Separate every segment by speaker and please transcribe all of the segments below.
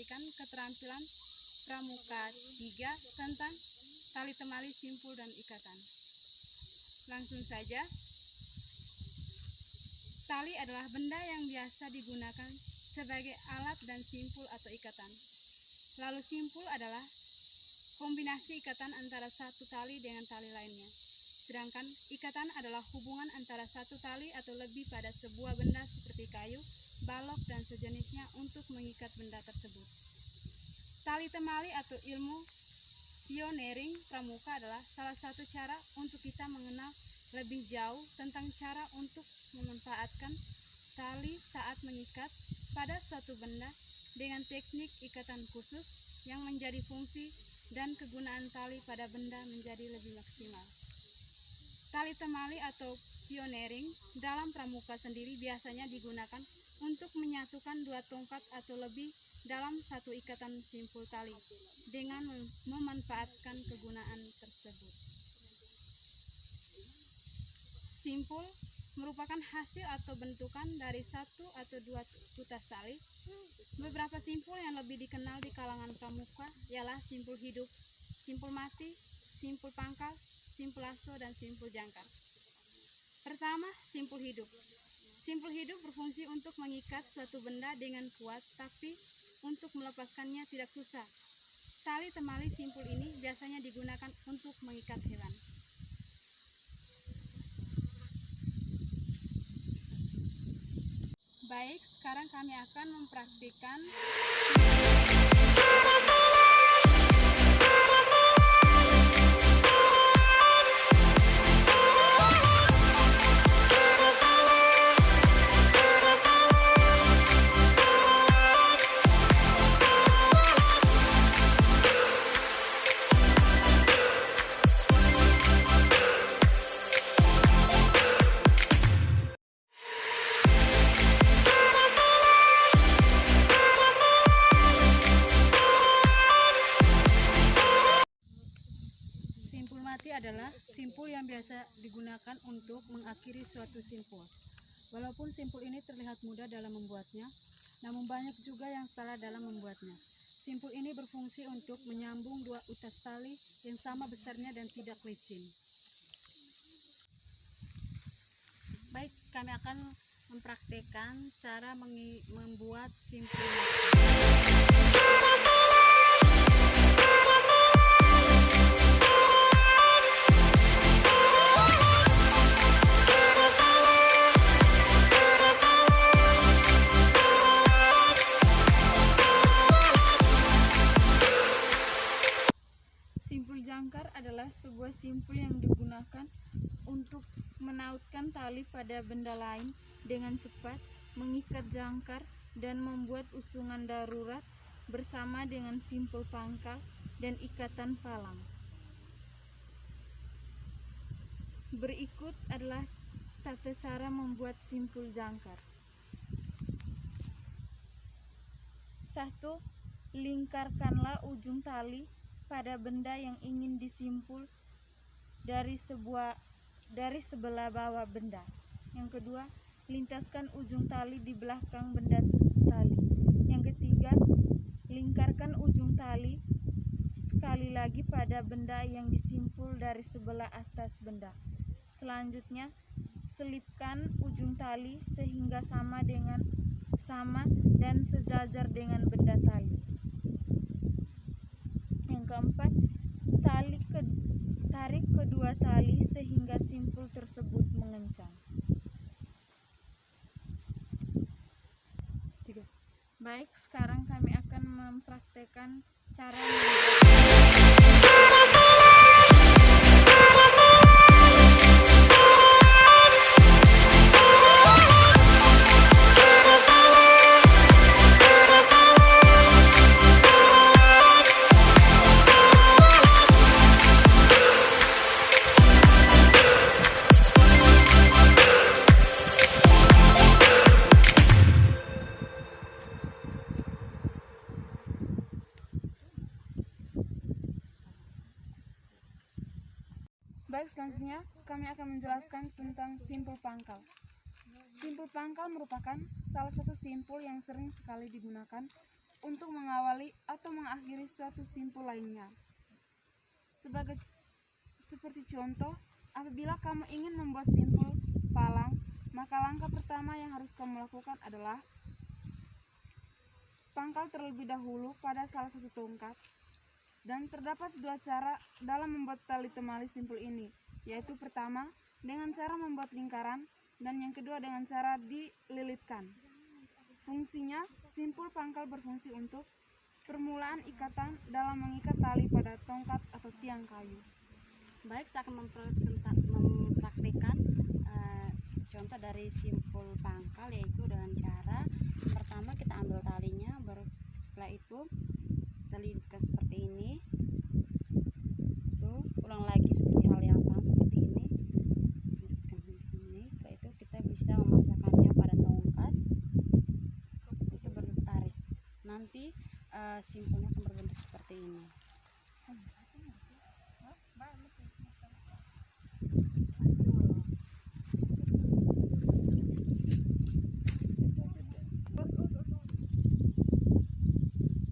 Speaker 1: memperhatikan keterampilan Pramuka 3 tentang tali temali, simpul, dan ikatan. Langsung saja, tali adalah benda yang biasa digunakan sebagai alat dan simpul atau ikatan. Lalu simpul adalah kombinasi ikatan antara satu tali dengan tali lainnya. Sedangkan ikatan adalah hubungan antara satu tali atau lebih pada sebuah benda seperti kayu, balok, dan sejenisnya untuk mengikat benda tersebut. Tali temali atau ilmu pioneering pramuka adalah salah satu cara untuk kita mengenal lebih jauh tentang cara untuk memanfaatkan tali saat mengikat pada suatu benda dengan teknik ikatan khusus yang menjadi fungsi dan kegunaan tali pada benda menjadi lebih maksimal. Tali temali atau pioneering dalam pramuka sendiri biasanya digunakan untuk menyatukan dua tongkat atau lebih dalam satu ikatan simpul tali dengan memanfaatkan kegunaan tersebut. Simpul merupakan hasil atau bentukan dari satu atau dua tutas tali. Beberapa simpul yang lebih dikenal di kalangan pramuka ialah simpul hidup, simpul mati, simpul pangkal, simpul aso, dan simpul jangkar. Pertama, simpul hidup. Simpul hidup berfungsi untuk mengikat suatu benda dengan kuat, tapi untuk melepaskannya tidak susah. Tali temali simpul ini biasanya digunakan untuk mengikat hewan. Baik, sekarang kami akan mempraktikkan adalah simpul yang biasa digunakan untuk mengakhiri suatu simpul. Walaupun simpul ini terlihat mudah dalam membuatnya, namun banyak juga yang salah dalam membuatnya. Simpul ini berfungsi untuk menyambung dua utas tali yang sama besarnya dan tidak licin. Baik, kami akan mempraktekkan cara membuat simpul jangkar adalah sebuah simpul yang digunakan untuk menautkan tali pada benda lain dengan cepat, mengikat jangkar, dan membuat usungan darurat bersama dengan simpul pangkal dan ikatan palang. Berikut adalah tata cara membuat simpul jangkar. 1. Lingkarkanlah ujung tali pada benda yang ingin disimpul dari sebelah bawah benda. Yang kedua, lintaskan ujung tali di belakang benda tali. Yang ketiga, lingkarkan ujung tali sekali lagi pada benda yang disimpul dari sebelah atas benda. Selanjutnya, selipkan ujung tali sehingga sama dan sejajar dengan benda tali. Yang keempat, tarik kedua tali sehingga simpul tersebut mengencang. 3. Baik, sekarang kami akan mempraktekkan cara Baik, selanjutnya kami akan menjelaskan tentang simpul pangkal. Simpul pangkal merupakan salah satu simpul yang sering sekali digunakan
Speaker 2: untuk mengawali atau mengakhiri suatu simpul lainnya. Seperti contoh, apabila kamu ingin membuat simpul palang, maka langkah pertama yang harus kamu lakukan adalah pangkal terlebih dahulu pada salah satu tongkat. Dan terdapat dua cara dalam membuat tali temali simpul ini, yaitu pertama dengan cara membuat lingkaran dan yang kedua dengan cara dililitkan. Fungsinya, simpul pangkal berfungsi untuk permulaan ikatan dalam mengikat tali pada tongkat atau tiang kayu.
Speaker 3: Baik, saya akan mempraktikkan contoh dari simpul pangkal, yaitu dengan cara pertama kita ambil talinya, baru setelah itu kita lilitkan seperti ini. Tuh, ulang lagi seperti hal yang sama seperti ini. Lilitkan ini. Setelah itu kita bisa memasukkannya pada tongkat. Itu bertarik. Nanti simpulnya akan berbentuk seperti ini.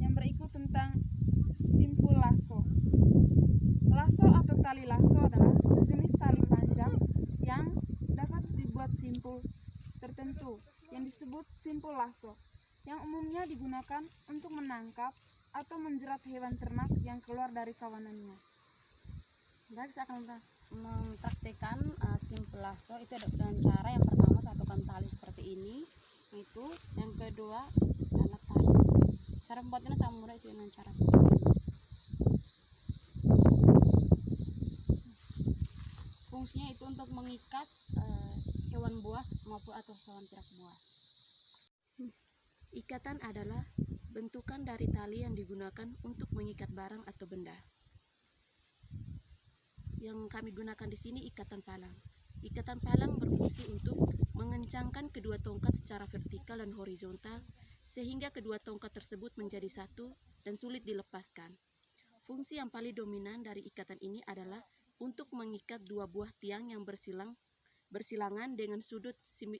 Speaker 2: Yang berikut tentang simpul lasso. Lasso atau tali lasso adalah sejenis tali panjang yang dapat dibuat simpul tertentu yang disebut simpul lasso, yang umumnya digunakan untuk menangkap atau menjerat hewan ternak yang keluar dari kawanannya.
Speaker 3: Baik, saya akan mempraktikkan simpul lasso itu dengan cara yang pertama satukan tali seperti ini, itu yang kedua anak tali. Cara membuatnya sangat mudah, itu dengan cara seperti ini. Fungsinya itu untuk mengikat hewan buas maupun atau hewan tidak buas.
Speaker 4: Ikatan adalah bentukan dari tali yang digunakan untuk mengikat barang atau benda. Yang kami gunakan di sini ikatan palang. Ikatan palang berfungsi untuk mengencangkan kedua tongkat secara vertikal dan horizontal sehingga kedua tongkat tersebut menjadi satu dan sulit dilepaskan. Fungsi yang paling dominan dari ikatan ini adalah untuk mengikat dua buah tiang yang bersilangan dengan sudut 90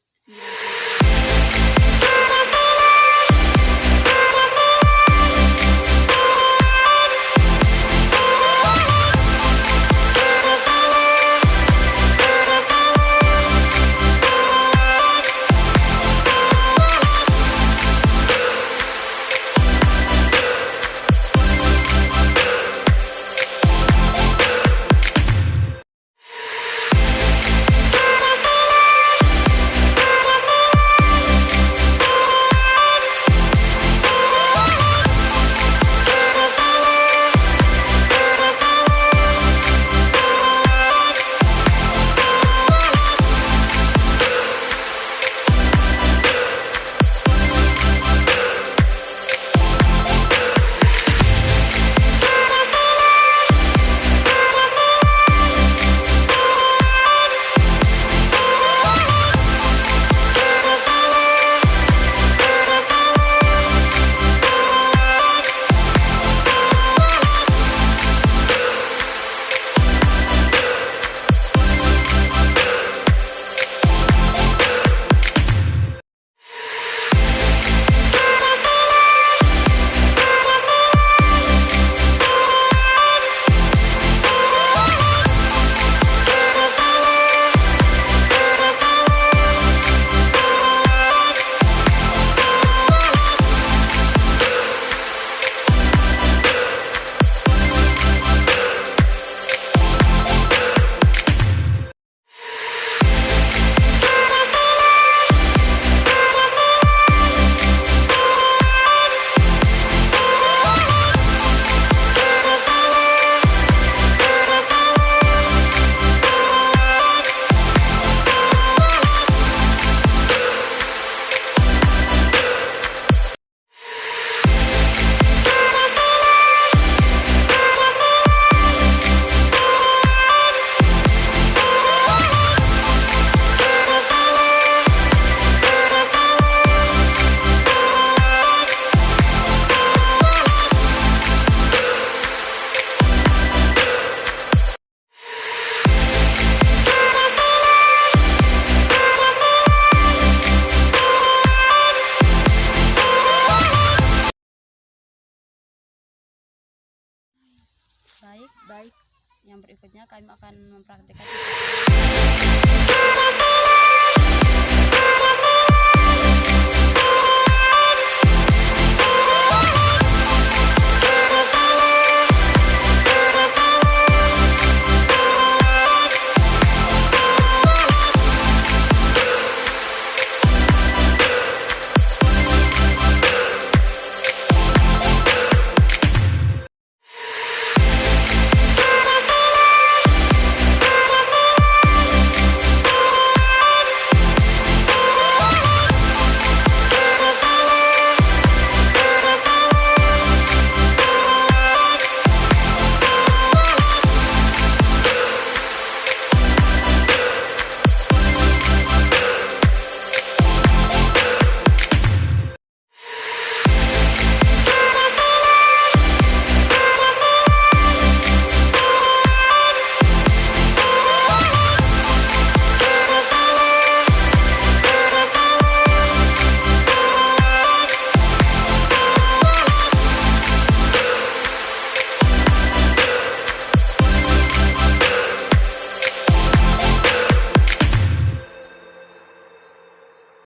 Speaker 3: Baik, yang berikutnya kami akan mempraktikkan